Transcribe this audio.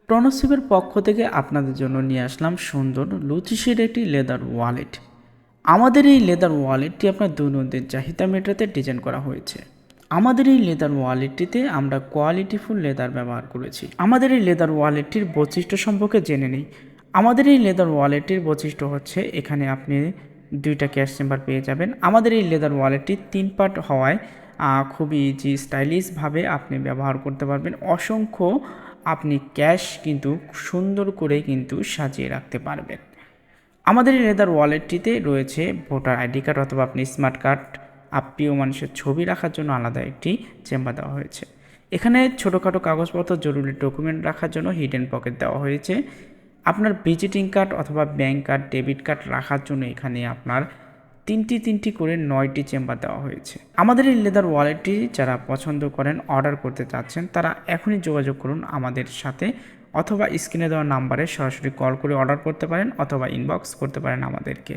প্রণসিপের পক্ষ থেকে আপনাদের জন্য নিয়ে আসলাম সুন্দর লুচিসের একটি লেদার ওয়ালেট। আমাদের এই লেদার ওয়ালেটটি আপনার দৈনন্দিন চাহিদা মেটাতে ডিজাইন করা হয়েছে। আমাদের এই লেদার ওয়ালেটটিতে আমরা কোয়ালিটিফুল লেদার ব্যবহার করেছি। আমাদের এই লেদার ওয়ালেটটির বৈশিষ্ট্য সম্পর্কে জেনে নিই। আমাদের এই লেদার ওয়ালেটটির বৈশিষ্ট্য হচ্ছে এখানে আপনি দুইটা ক্যাশ চেম্বার পেয়ে যাবেন। আমাদের এই লেদার ওয়ালেটটি 3 পার্ট হওয়ায় খুবই ইজি স্টাইলিশভাবে আপনি ব্যবহার করতে পারবেন। অসংখ্য আপনি ক্যাশ কিন্তু সুন্দর করে কিন্তু সাজিয়ে রাখতে পারবেন। আমাদের এই লেদার ওয়ালেটটিতে রয়েছে ভোটার আইডি কার্ড অথবা আপনি স্মার্ট কার্ড, প্রিয় মানুষের ছবি রাখার জন্য আলাদা একটি চেম্বার দেওয়া হয়েছে। এখানে ছোটোখাটো কাগজপত্র, জরুরি ডকুমেন্ট রাখার জন্য হিডেন পকেট দেওয়া হয়েছে। আপনার ভিজিটিং কার্ড অথবা ব্যাংক কার্ড, ডেবিট কার্ড রাখার জন্য এখানে আপনার তিনটি করে 9টি চেম্বার দেওয়া হয়েছে। আমাদের এই লেদার ওয়ালেটটি যারা পছন্দ করেন, অর্ডার করতে চাচ্ছেন, তারা এখনই যোগাযোগ করুন আমাদের সাথে, অথবা স্ক্রিনে দেওয়া নাম্বারে সরাসরি কল করে অর্ডার করতে পারেন অথবা ইনবক্স করতে পারেন আমাদেরকে।